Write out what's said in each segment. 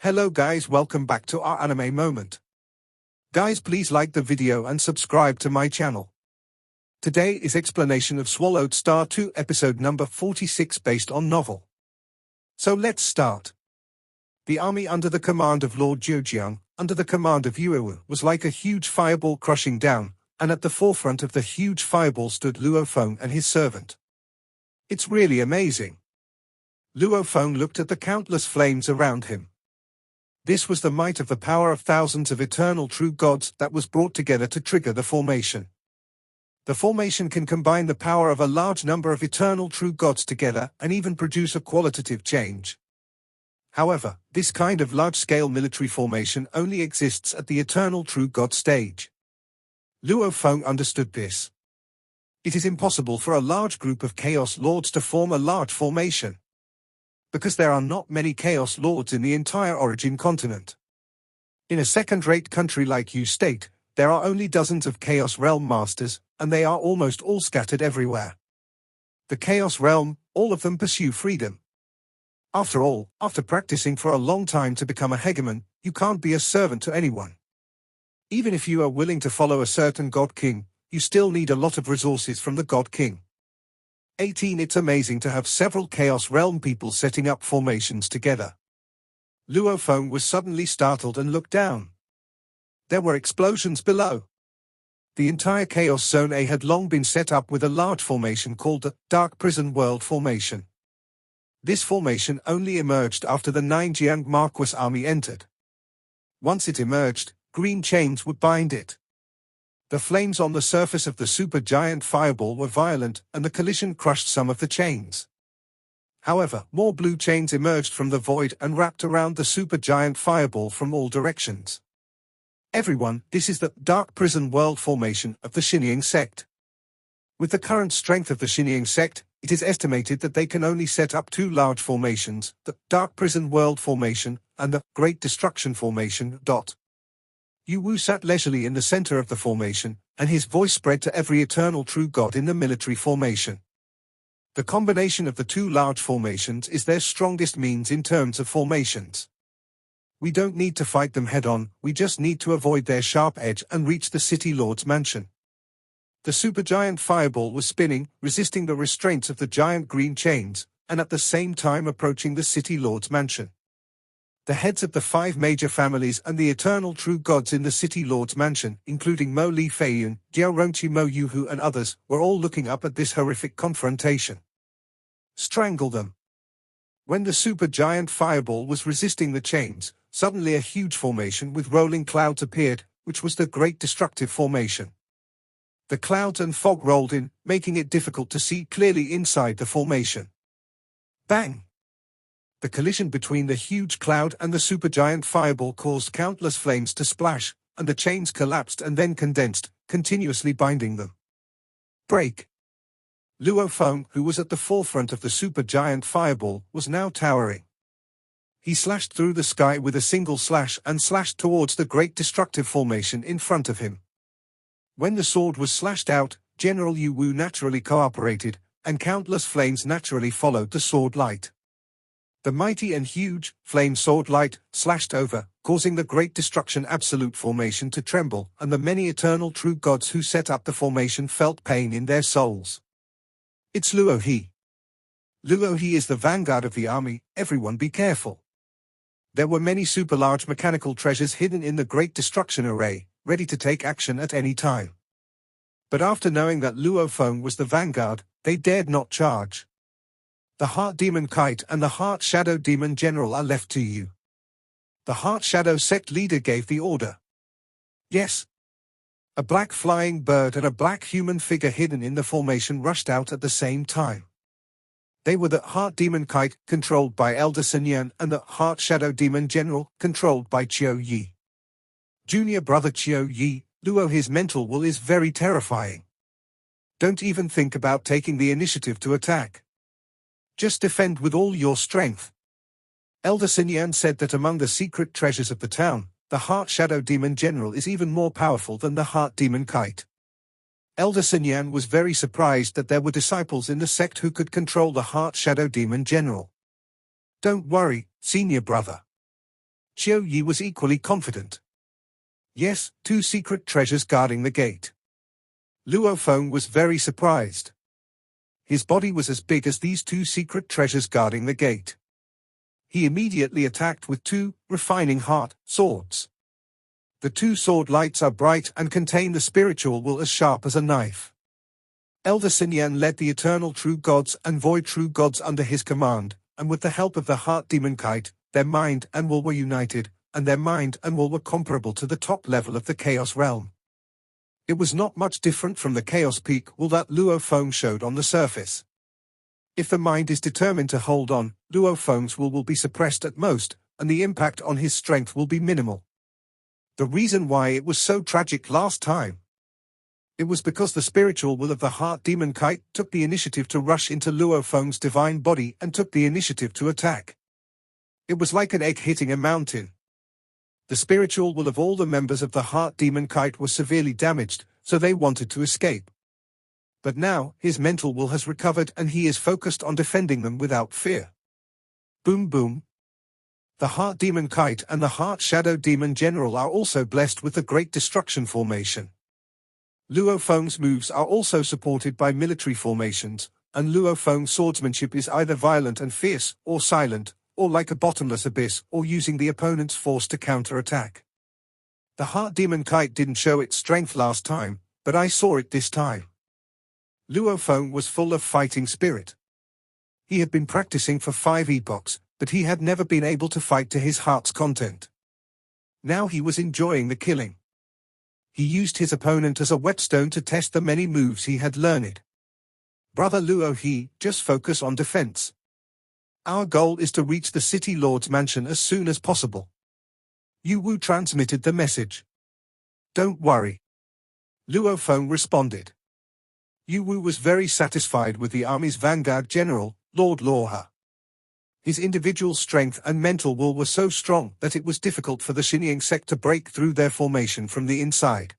Hello guys, welcome back to our anime moment. Guys, please like the video and subscribe to my channel. Today is explanation of Swallowed Star 2 episode number 46 based on novel. So let's start. The army under the command of Lord Zhejiang, under the command of Yuewu, was like a huge fireball crushing down, and at the forefront of the huge fireball stood Luo Feng and his servant. It's really amazing. Luo Feng looked at the countless flames around him. This was the might of the power of thousands of eternal true gods that was brought together to trigger the formation. The formation can combine the power of a large number of eternal true gods together and even produce a qualitative change. However, this kind of large-scale military formation only exists at the eternal true god stage. Luo Feng understood this. It is impossible for a large group of Chaos Lords to form a large formation, because there are not many Chaos Lords in the entire origin continent. In a second-rate country like U State, there are only dozens of Chaos Realm Masters, and they are almost all scattered everywhere. The Chaos Realm, all of them pursue freedom. After all, after practicing for a long time to become a hegemon, you can't be a servant to anyone. Even if you are willing to follow a certain God King, you still need a lot of resources from the God King. 18 It's amazing to have several Chaos Realm people setting up formations together. Luo Feng was suddenly startled and looked down. There were explosions below. The entire Chaos Zone A had long been set up with a large formation called the Dark Prison World Formation. This formation only emerged after the Ninjiang Marquis army entered. Once it emerged, green chains would bind it. The flames on the surface of the supergiant fireball were violent, and the collision crushed some of the chains. However, more blue chains emerged from the void and wrapped around the supergiant fireball from all directions. Everyone, this is the Dark Prison World Formation of the Xinjiang sect. With the current strength of the Xinjiang sect, it is estimated that they can only set up two large formations, the Dark Prison World Formation and the Great Destruction Formation. Yuewu sat leisurely in the center of the formation, and his voice spread to every eternal true god in the military formation. The combination of the two large formations is their strongest means in terms of formations. We don't need to fight them head-on, we just need to avoid their sharp edge and reach the City Lord's mansion. The supergiant fireball was spinning, resisting the restraints of the giant green chains, and at the same time approaching the City Lord's mansion. The heads of the 5 major families and the eternal true gods in the City Lord's mansion, including Mo Li Feiyun, Jiao Rongqi Mo Yuhu and others, were all looking up at this horrific confrontation. Strangle them. When the supergiant fireball was resisting the chains, suddenly a huge formation with rolling clouds appeared, which was the Great Destructive Formation. The clouds and fog rolled in, making it difficult to see clearly inside the formation. Bang! The collision between the huge cloud and the supergiant fireball caused countless flames to splash, and the chains collapsed and then condensed, continuously binding them. Break! Luo Feng, who was at the forefront of the supergiant fireball, was now towering. He slashed through the sky with a single slash and slashed towards the Great Destructive Formation in front of him. When the sword was slashed out, General Yuewu naturally cooperated, and countless flames naturally followed the sword light. The mighty and huge, flame sword light, slashed over, causing the Great Destruction Absolute Formation to tremble, and the many eternal true gods who set up the formation felt pain in their souls. It's Luo He. Luo He is the vanguard of the army, everyone be careful. There were many super-large mechanical treasures hidden in the Great Destruction Array, ready to take action at any time. But after knowing that Luo Feng was the vanguard, they dared not charge. The Heart Demon Kite and the Heart Shadow Demon General are left to you. The Heart Shadow sect leader gave the order. Yes. A black flying bird and a black human figure hidden in the formation rushed out at the same time. They were the Heart Demon Kite, controlled by Elder Sun, and the Heart Shadow Demon General, controlled by Qiu Yi. Junior brother Qiu Yi, Luo his mental wall is very terrifying. Don't even think about taking the initiative to attack. Just defend with all your strength. Elder Sun said that among the secret treasures of the town, the Heart Shadow Demon General is even more powerful than the Heart Demon Kite. Elder Sun was very surprised that there were disciples in the sect who could control the Heart Shadow Demon General. Don't worry, senior brother. Xiao Yi was equally confident. Yes, 2 secret treasures guarding the gate. Luo Feng was very surprised. His body was as big as these 2 secret treasures guarding the gate. He immediately attacked with 2 refining heart swords. The 2 sword lights are bright and contain the spiritual will as sharp as a knife. Elder Xinyan led the eternal true gods and void true gods under his command, and with the help of the heart demon kite, their mind and will were united, and their mind and will were comparable to the top level of the chaos realm. It was not much different from the chaos peak will that Luo Feng showed on the surface. If the mind is determined to hold on, Luo Feng's will be suppressed at most, and the impact on his strength will be minimal. The reason why it was so tragic last time. It was because the spiritual will of the heart demon kite took the initiative to rush into Luo Feng's divine body and took the initiative to attack. It was like an egg hitting a mountain. The spiritual will of all the members of the heart demon kite was severely damaged, so they wanted to escape. But now, his mental will has recovered and he is focused on defending them without fear. Boom boom. The heart demon kite and the heart shadow demon general are also blessed with the great destruction formation. Luo Feng's moves are also supported by military formations, and Luo Feng's swordsmanship is either violent and fierce, or silent, or like a bottomless abyss, or using the opponent's force to counter-attack. The heart demon kite didn't show its strength last time, but I saw it this time. Luo Feng was full of fighting spirit. He had been practicing for 5 epochs, but he had never been able to fight to his heart's content. Now he was enjoying the killing. He used his opponent as a whetstone to test the many moves he had learned. Brother Luo He, just focus on defense. Our goal is to reach the city lord's mansion as soon as possible. Yu Wu transmitted the message. Don't worry. Luo Feng responded. Yu Wu was very satisfied with the army's vanguard general, Lord Luo. His individual strength and mental will were so strong that it was difficult for the Xinjiang sect to break through their formation from the inside.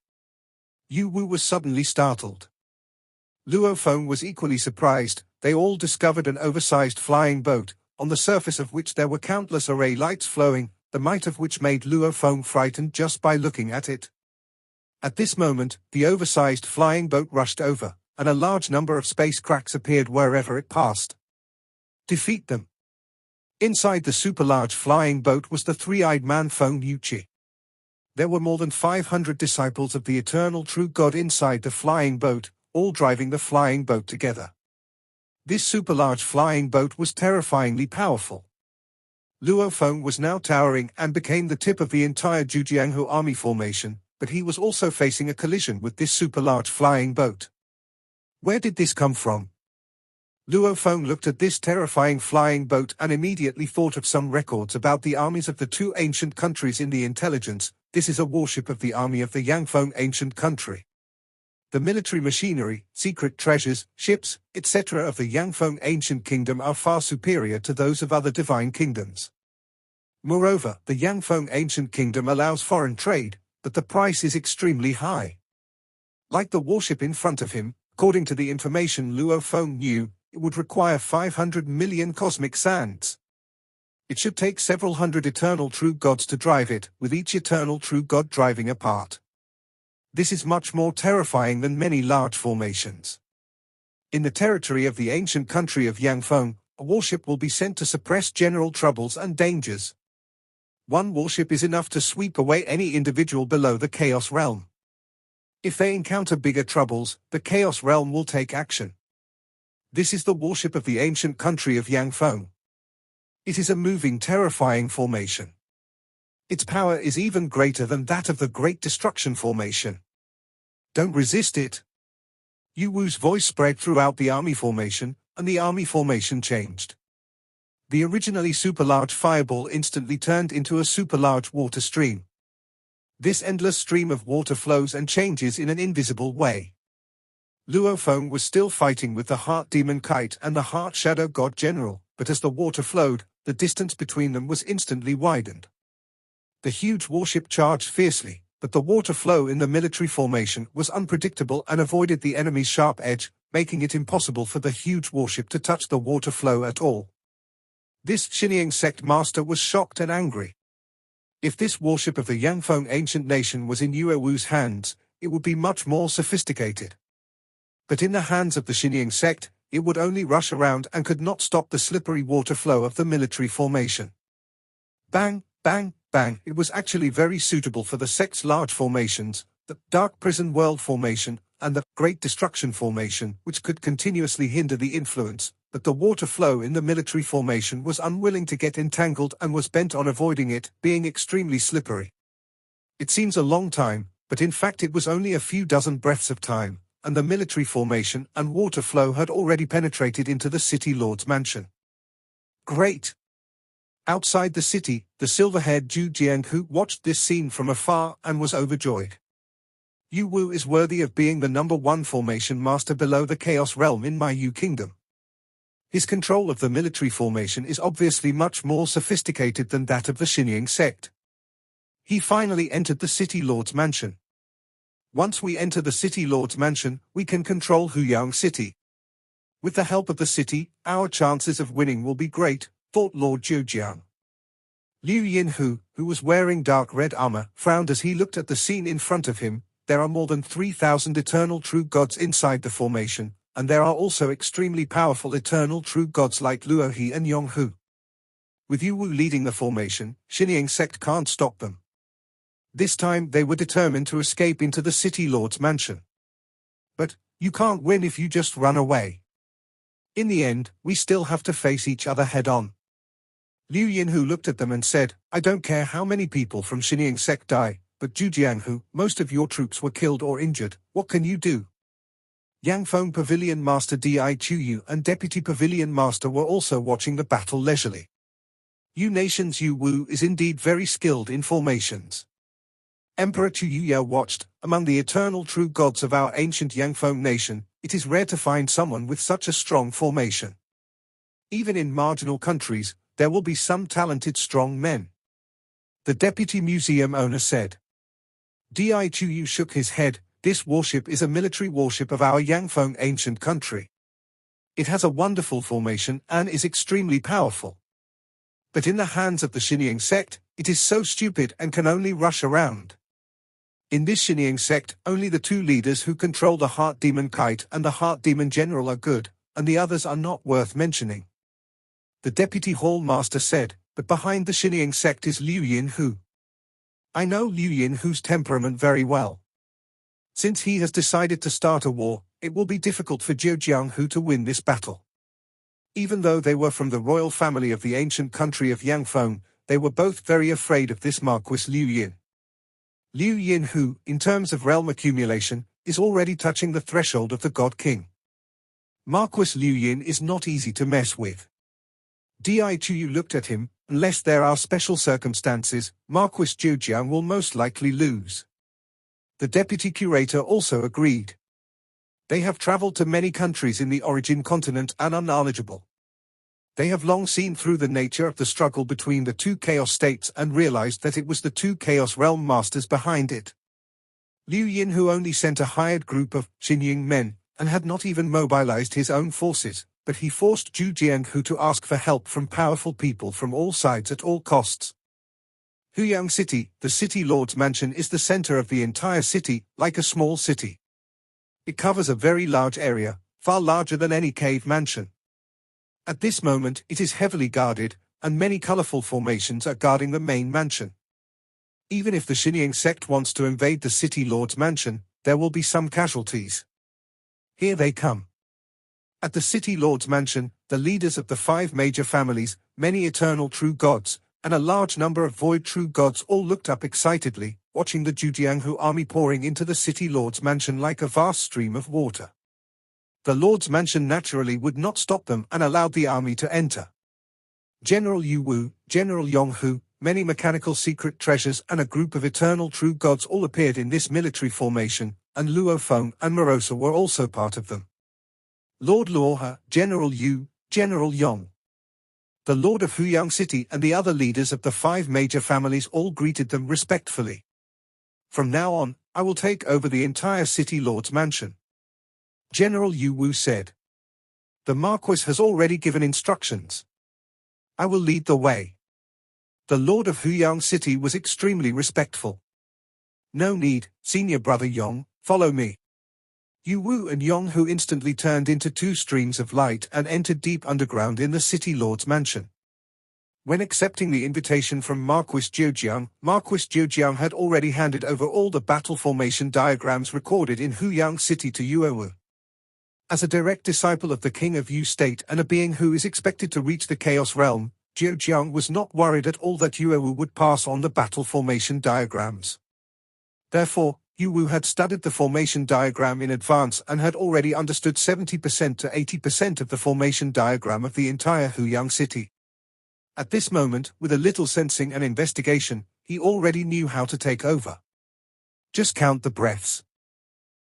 Yu Wu was suddenly startled. Luo Feng was equally surprised. They all discovered an oversized flying boat, on the surface of which there were countless array lights flowing, the might of which made Luo Feng frightened just by looking at it. At this moment, the oversized flying boat rushed over, and a large number of space cracks appeared wherever it passed. Defeat them. Inside the super-large flying boat was the three-eyed man Feng Yuqi. There were more than 500 disciples of the eternal true God inside the flying boat, all driving the flying boat together. This super-large flying boat was terrifyingly powerful. Luo Feng was now towering and became the tip of the entire Zhujianghu army formation, but he was also facing a collision with this super-large flying boat. Where did this come from? Luo Feng looked at this terrifying flying boat and immediately thought of some records about the armies of the 2 ancient countries in the intelligence. This is a warship of the army of the Yangfeng ancient country. The military machinery, secret treasures, ships, etc. of the Yangfeng ancient kingdom are far superior to those of other divine kingdoms. Moreover, the Yangfeng ancient kingdom allows foreign trade, but the price is extremely high. Like the warship in front of him, according to the information Luo Feng knew, it would require 500 million cosmic sands. It should take several hundred eternal true gods to drive it, with each eternal true god driving a part. This is much more terrifying than many large formations. In the territory of the ancient country of Yangfeng, a warship will be sent to suppress general troubles and dangers. One warship is enough to sweep away any individual below the Chaos Realm. If they encounter bigger troubles, the Chaos Realm will take action. This is the warship of the ancient country of Yangfeng. It is a moving, terrifying formation. Its power is even greater than that of the Great Destruction formation. Don't resist it. Yu Wu's voice spread throughout the army formation, and the army formation changed. The originally super-large fireball instantly turned into a super-large water stream. This endless stream of water flows and changes in an invisible way. Luo Feng was still fighting with the Heart Demon Kite and the Heart Shadow God General, but as the water flowed, the distance between them was instantly widened. The huge warship charged fiercely, but the water flow in the military formation was unpredictable and avoided the enemy's sharp edge, making it impossible for the huge warship to touch the water flow at all. This Xinjiang sect master was shocked and angry. If this warship of the Yang Feng ancient nation was in Yue Wu's hands, it would be much more sophisticated. But in the hands of the Xinjiang sect, it would only rush around and could not stop the slippery water flow of the military formation. Bang, bang, bang. It was actually very suitable for the sect's large formations, the Dark Prison World formation, and the Great Destruction formation, which could continuously hinder the influence, but the water flow in the military formation was unwilling to get entangled and was bent on avoiding it, being extremely slippery. It seems a long time, but in fact it was only a few dozen breaths of time, and the military formation and water flow had already penetrated into the city lord's mansion. Great! Outside the city, the silver-haired Zhu Jianghu watched this scene from afar and was overjoyed. Yu Wu is worthy of being the #1 formation master below the Chaos Realm in my Yu Kingdom. His control of the military formation is obviously much more sophisticated than that of the Xinjiang sect. He finally entered the city lord's mansion. Once we enter the city lord's mansion, we can control Huyang City. With the help of the city, our chances of winning will be great, thought Lord Zhujiang. Liu Yinhu, who was wearing dark red armor, frowned as he looked at the scene in front of him. There are more than 3,000 eternal true gods inside the formation, and there are also extremely powerful eternal true gods like Luo He and Yonghu. With Yu Wu leading the formation, Xinjiang sect can't stop them. This time they were determined to escape into the city lord's mansion. But you can't win if you just run away. In the end, we still have to face each other head-on. Liu Yinhu looked at them and said, I don't care how many people from Xinjiang sect die, but Zhu Jianghu, most of your troops were killed or injured. What can you do? Yang Feng Pavilion Master Di Chuyu and Deputy Pavilion Master were also watching the battle leisurely. Yu Nation's Yu Wu is indeed very skilled in formations. Emperor Chuyu watched, among the eternal true gods of our ancient Yang Feng nation, it is rare to find someone with such a strong formation. Even in marginal countries, there will be some talented strong men. The deputy museum owner said. Di Chuyu shook his head. This warship is a military warship of our Yang Feng ancient country. It has a wonderful formation and is extremely powerful. But in the hands of the Xinjiang sect, it is so stupid and can only rush around. In this Xinjiang sect, only the two leaders who control the Heart Demon Kite and the Heart Demon General are good, and the others are not worth mentioning. The Deputy Hall Master said, but behind the Xinjiang sect is Liu Yinhu. I know Liu Yinhu's temperament very well. Since he has decided to start a war, it will be difficult for Zhou Jianghu to win this battle. Even though they were from the royal family of the ancient country of Yang Feng, they were both very afraid of this Marquis Liu Yin. Liu Yinhu, in terms of realm accumulation, is already touching the threshold of the God King. Marquis Liu Yin is not easy to mess with. Di Chuyu looked at him. Unless there are special circumstances, Marquis Zhujiang will most likely lose. The deputy curator also agreed. They have traveled to many countries in the origin continent and are knowledgeable. They have long seen through the nature of the struggle between the two chaos states and realized that it was the two chaos realm masters behind it. Liu Yinhu only sent a hired group of Xinjiang men, and had not even mobilized his own forces, but he forced Zhu Jianghu to ask for help from powerful people from all sides at all costs. Huyang City, the city lord's mansion, is the center of the entire city, like a small city. It covers a very large area, far larger than any cave mansion. At this moment, it is heavily guarded, and many colorful formations are guarding the main mansion. Even if the Xinjiang sect wants to invade the city lord's mansion, there will be some casualties. Here they come. At the city lord's mansion, the leaders of the 5 major families, many eternal true gods, and a large number of void true gods all looked up excitedly, watching the Zhujianghu army pouring into the city lord's mansion like a vast stream of water. The lord's mansion naturally would not stop them and allowed the army to enter. General Yu Wu, General Yonghu, many mechanical secret treasures and a group of eternal true gods all appeared in this military formation, and Luo Feng and Morosa were also part of them. Lord Luoha, General Yu, General Yong. The Lord of Huyang City and the other leaders of the 5 major families all greeted them respectfully. From now on, I will take over the entire city lord's mansion. General Yu Wu said. The Marquis has already given instructions. I will lead the way. The Lord of Huyang City was extremely respectful. "No need, senior brother Yong, follow me." Yu Wu and Yong Hu instantly turned into two streams of light and entered deep underground in the city lord's mansion. When accepting the invitation from Marquis Zhoujiang had already handed over all the battle formation diagrams recorded in Huyang City to Yu Wu. As a direct disciple of the King of Yu State and a being who is expected to reach the Chaos Realm, Zhoujiang was not worried at all that Yu Wu would pass on the battle formation diagrams. Therefore, Yu Wu had studied the formation diagram in advance and had already understood 70% to 80% of the formation diagram of the entire Huyang City. At this moment, with a little sensing and investigation, he already knew how to take over. Just count the breaths.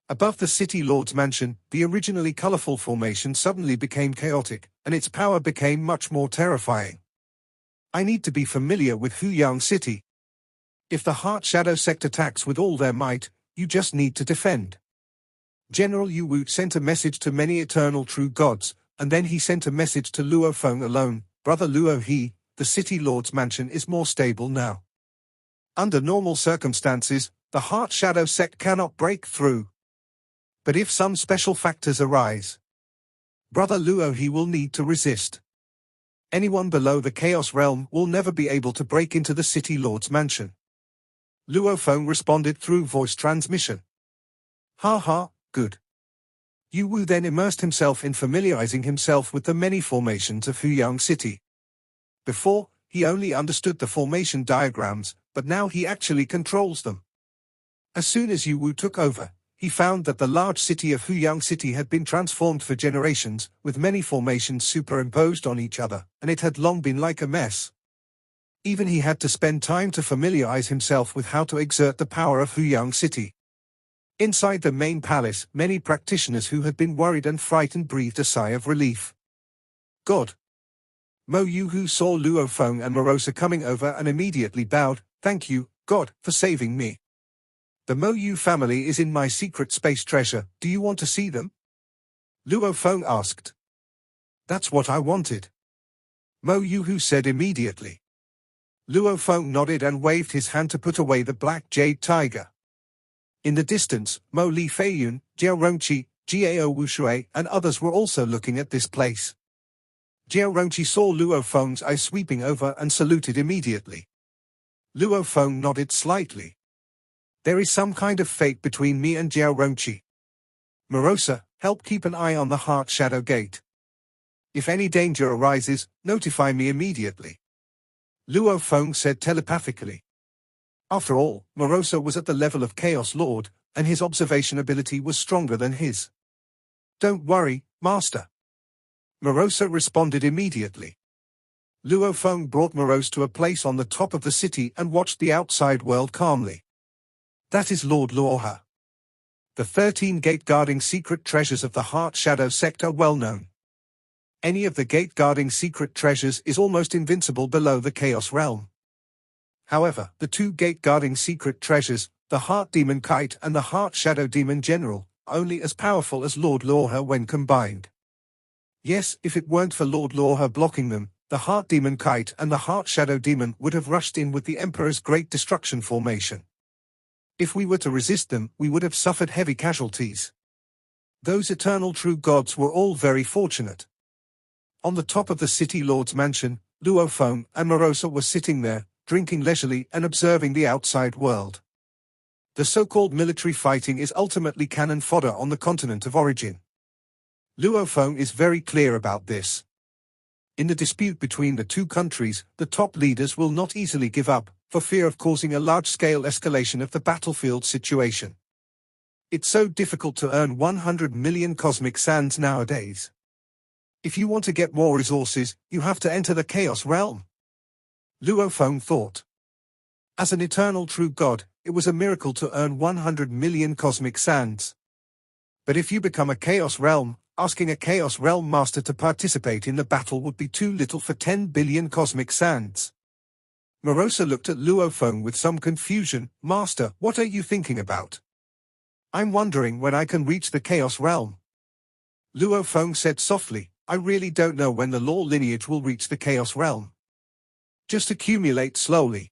Above the city lord's mansion, the originally colorful formation suddenly became chaotic, and its power became much more terrifying. I need to be familiar with Huyang City. If the Heart Shadow sect attacks with all their might, you just need to defend. General Yu Wu sent a message to many eternal true gods, and then he sent a message to Luo Feng alone. "Brother Luo He, the city lord's mansion is more stable now. Under normal circumstances, the Heart Shadow sect cannot break through. But if some special factors arise, Brother Luo He will need to resist. Anyone below the Chaos Realm will never be able to break into the city lord's mansion." Luo Feng responded through voice transmission. "Ha ha, good." Yu Wu then immersed himself in familiarizing himself with the many formations of Huyang City. Before, he only understood the formation diagrams, but now he actually controls them. As soon as Yu Wu took over, he found that the large city of Huyang City had been transformed for generations, with many formations superimposed on each other, and it had long been like a mess. Even he had to spend time to familiarize himself with how to exert the power of Huyang City. Inside the main palace, many practitioners who had been worried and frightened breathed a sigh of relief. "God." Mo Yu Hu saw Luo Feng and Morosa coming over and immediately bowed. "Thank you, God, for saving me. The Mo Yu family is in my secret space treasure. Do you want to see them?" Luo Feng asked. "That's what I wanted," Mo Yu Hu said immediately. Luo Feng nodded and waved his hand to put away the black jade tiger. In the distance, Mo Li Feiyun, Jiao Rongqi, Jiao Wushui, and others were also looking at this place. Jiao Rongqi saw Luo Feng's eyes sweeping over and saluted immediately. Luo Feng nodded slightly. "There is some kind of fate between me and Jiao Rongqi. Morosa, help keep an eye on the Heart Shadow Gate. If any danger arises, notify me immediately," Luo Feng said telepathically. After all, Morosa was at the level of Chaos Lord, and his observation ability was stronger than his. "Don't worry, Master," Morosa responded immediately. Luo Feng brought Morosa to a place on the top of the city and watched the outside world calmly. "That is Lord Luoha. The 13 gate-guarding secret treasures of the Heart Shadow sect are well known. Any of the gate-guarding secret treasures is almost invincible below the Chaos Realm. However, the two gate-guarding secret treasures, the Heart Demon Kite and the Heart Shadow Demon General, are only as powerful as Lord Luoha when combined. Yes, if it weren't for Lord Luoha blocking them, the Heart Demon Kite and the Heart Shadow Demon would have rushed in with the Emperor's Great Destruction formation. If we were to resist them, we would have suffered heavy casualties. Those eternal true gods were all very fortunate." On the top of the city lord's mansion, Luo Feng and Morosa were sitting there, drinking leisurely and observing the outside world. The so-called military fighting is ultimately cannon fodder on the continent of origin. Luo Feng is very clear about this. In the dispute between the two countries, the top leaders will not easily give up, for fear of causing a large-scale escalation of the battlefield situation. It's so difficult to earn 100 million cosmic sands nowadays. If you want to get more resources, you have to enter the Chaos Realm, Luo Feng thought. As an eternal true god, it was a miracle to earn 100 million cosmic sands. But if you become a Chaos Realm, asking a Chaos Realm master to participate in the battle would be too little for 10 billion cosmic sands. Morosa looked at Luo Feng with some confusion. "Master, what are you thinking about?" "I'm wondering when I can reach the Chaos Realm," Luo Feng said softly. "I really don't know when the law lineage will reach the Chaos Realm. Just accumulate slowly.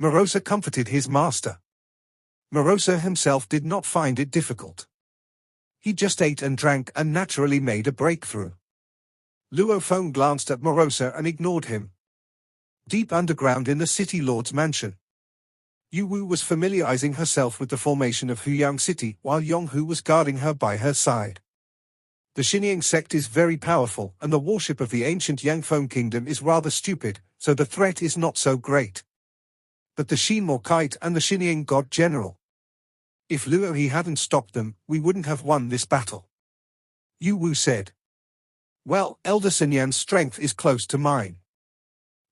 Morosa comforted his master. Morosa himself did not find it difficult. He just ate and drank and naturally made a breakthrough. Luo Feng glanced at Morosa and ignored him. Deep underground in the city lord's mansion, Yu Wu was familiarizing herself with the formation of Huyang City while Yonghu was guarding her by her side. The Xinjiang sect is very powerful and the warship of the ancient Yangfeng kingdom is rather stupid, so the threat is not so great. But the Xinmo Kite and the Xinjiang god general. If Luo He hadn't stopped them, we wouldn't have won this battle. Yu Wu said. Well, Elder Xinyan's strength is close to mine.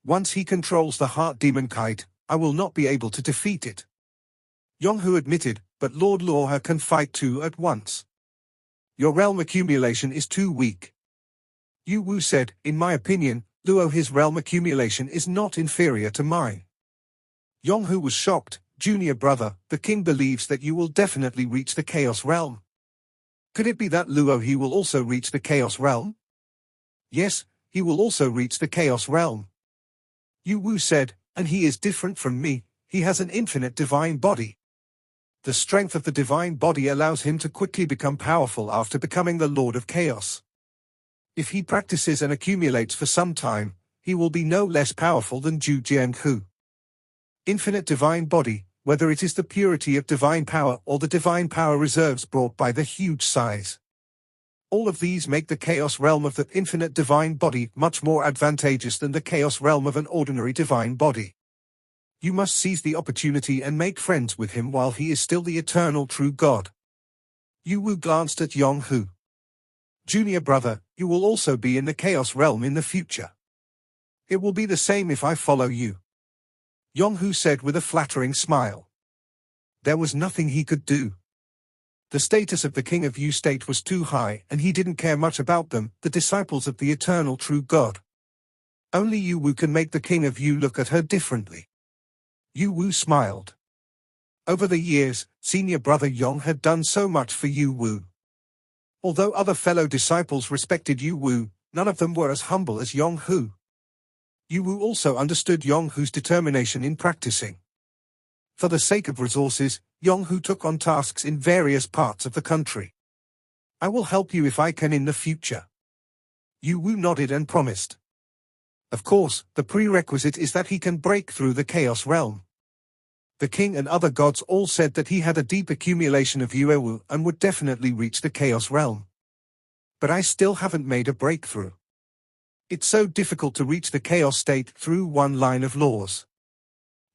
Once he controls the heart demon kite, I will not be able to defeat it. Yonghu admitted, but Lord Luo can fight two at once. Your realm accumulation is too weak. Yu Wu said, in my opinion, Luo his realm accumulation is not inferior to mine. Yonghu was shocked. Junior brother, the king believes that you will definitely reach the Chaos Realm. Could it be that Luo he will also reach the Chaos Realm? Yes, he will also reach the Chaos Realm. Yu Wu said, and he is different from me, he has an infinite divine body. The strength of the divine body allows him to quickly become powerful after becoming the Lord of Chaos. If he practices and accumulates for some time, he will be no less powerful than Zhu Jianhu. Infinite divine body, whether it is the purity of divine power or the divine power reserves brought by the huge size. All of these make the Chaos Realm of the infinite divine body much more advantageous than the Chaos Realm of an ordinary divine body. You must seize the opportunity and make friends with him while he is still the eternal true God. Yu Wu glanced at Yonghu. Junior brother, you will also be in the Chaos Realm in the future. It will be the same if I follow you. Yonghu said with a flattering smile. There was nothing he could do. The status of the king of Yu state was too high and he didn't care much about them, the disciples of the eternal true God. Only Yu Wu can make the king of Yu look at her differently. Yu Wu smiled. Over the years, senior brother Yong had done so much for Yu Wu. Although other fellow disciples respected Yu Wu, none of them were as humble as Yonghu. Yu Wu also understood Yonghu's determination in practicing. For the sake of resources, Yonghu took on tasks in various parts of the country. I will help you if I can in the future. Yu Wu nodded and promised. Of course, the prerequisite is that he can break through the Chaos Realm. The king and other gods all said that he had a deep accumulation of Yuewu and would definitely reach the Chaos Realm. But I still haven't made a breakthrough. It's so difficult to reach the Chaos state through one line of laws.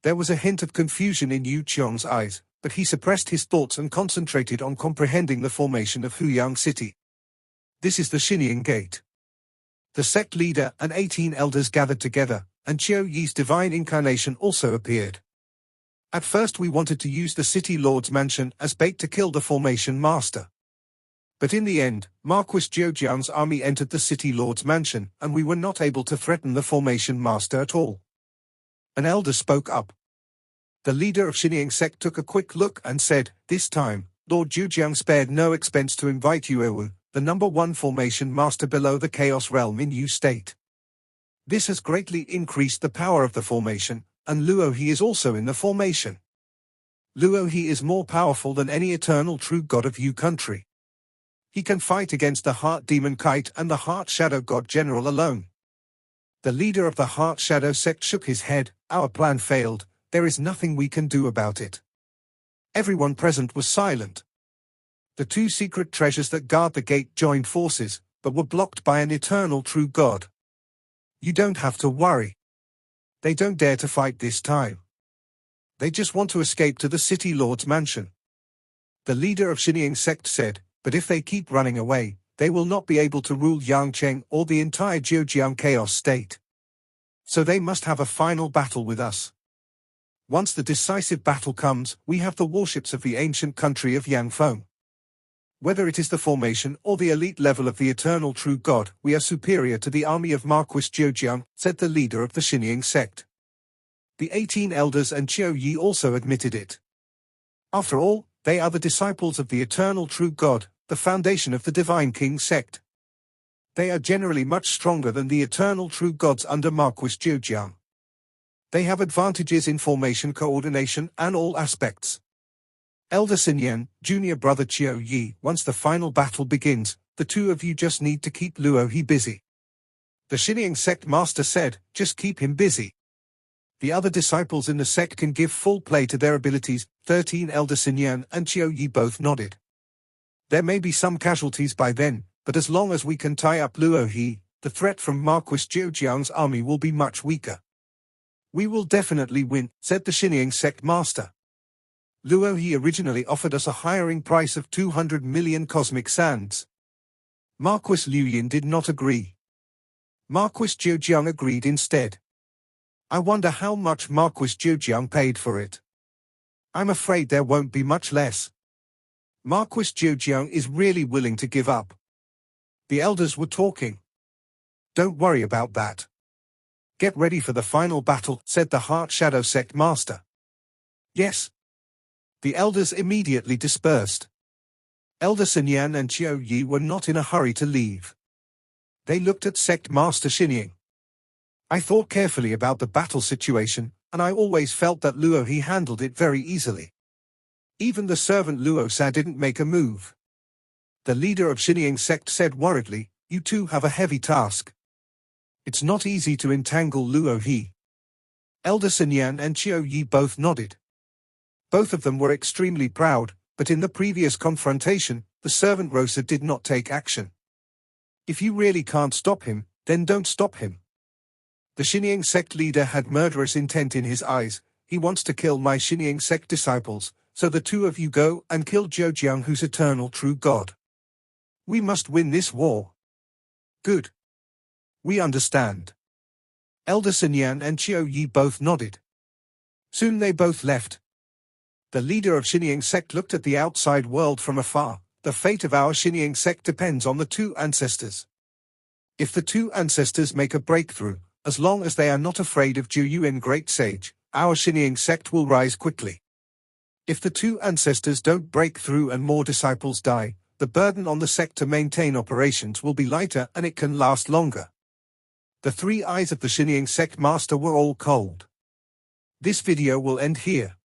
There was a hint of confusion in Yu Qiong's eyes, but he suppressed his thoughts and concentrated on comprehending the formation of Huyang City. This is the Xinjiang Gate. The sect leader and 18 elders gathered together, and Qiu Yi's divine incarnation also appeared. At first we wanted to use the city lord's mansion as bait to kill the formation master. But in the end, Marquis Zhoujiang's army entered the city lord's mansion, and we were not able to threaten the formation master at all. An elder spoke up. The leader of Xinjiang sect took a quick look and said, this time, Lord Zhoujiang spared no expense to invite Yuewu, the #1 formation master below the Chaos Realm in Yu State. This has greatly increased the power of the formation, and Luo He is also in the formation. Luo He is more powerful than any eternal true god of Yu country. He can fight against the Heart Demon Kite and the Heart Shadow God General alone. The leader of the Heart Shadow sect shook his head. Our plan failed, there is nothing we can do about it. Everyone present was silent. The two secret treasures that guard the gate joined forces, but were blocked by an eternal true god. You don't have to worry. They don't dare to fight this time. They just want to escape to the city lord's mansion. The leader of Xinjiang sect said, but if they keep running away, they will not be able to rule Yangcheng or the entire Zhejiang chaos state. So they must have a final battle with us. Once the decisive battle comes, we have the warships of the ancient country of Yangfeng. Whether it is the formation or the elite level of the eternal true god, we are superior to the army of Marquis Zhoujiang, said the leader of the Xinjiang sect. The 18 elders and Qiu Yi also admitted it. After all, they are the disciples of the eternal true god, the foundation of the Divine King sect. They are generally much stronger than the eternal true gods under Marquis Zhoujiang. They have advantages in formation coordination and all aspects. Elder Xinyan, junior brother Qiu Yi, once the final battle begins, the two of you just need to keep Luo He busy. The Xinyan sect master said, just keep him busy. The other disciples in the sect can give full play to their abilities. 13 Elder Xinyan and Qiu Yi both nodded. There may be some casualties by then, but as long as we can tie up Luo He, the threat from Marquis Zhejiang's army will be much weaker. We will definitely win, said the Xinyan sect master. Luo He originally offered us a hiring price of 200 million cosmic sands. Marquis Liu Yin did not agree. Marquis Zhejiang agreed instead. I wonder how much Marquis Zhejiang paid for it. I'm afraid there won't be much less. Marquis Zhejiang is really willing to give up. The elders were talking. Don't worry about that. Get ready for the final battle, said the Heart Shadow sect master. Yes. The elders immediately dispersed. Elder Xinyan and Qiu Yi were not in a hurry to leave. They looked at Sect Master Xinyan. I thought carefully about the battle situation, and I always felt that Luo He handled it very easily. Even the servant Luo Sa didn't make a move. The leader of Xinyan sect said worriedly, you two have a heavy task. It's not easy to entangle Luo He. Elder Xinyan and Qiu Yi both nodded. Both of them were extremely proud, but in the previous confrontation, the servant Rosa did not take action. If you really can't stop him, then don't stop him. The Xinyan sect leader had murderous intent in his eyes. He wants to kill my Xinyan sect disciples, so the two of you go and kill Zhejiang, who's eternal true God. We must win this war. Good. We understand. Elder Xinyan and Qiu Yi both nodded. Soon they both left. The leader of Xinyan sect looked at the outside world from afar. The fate of our Xinyan sect depends on the two ancestors. If the two ancestors make a breakthrough, as long as they are not afraid of Zhu Yuan Great Sage, our Xinyan sect will rise quickly. If the two ancestors don't break through and more disciples die, the burden on the sect to maintain operations will be lighter and it can last longer. The three eyes of the Xinyan sect master were all cold. This video will end here.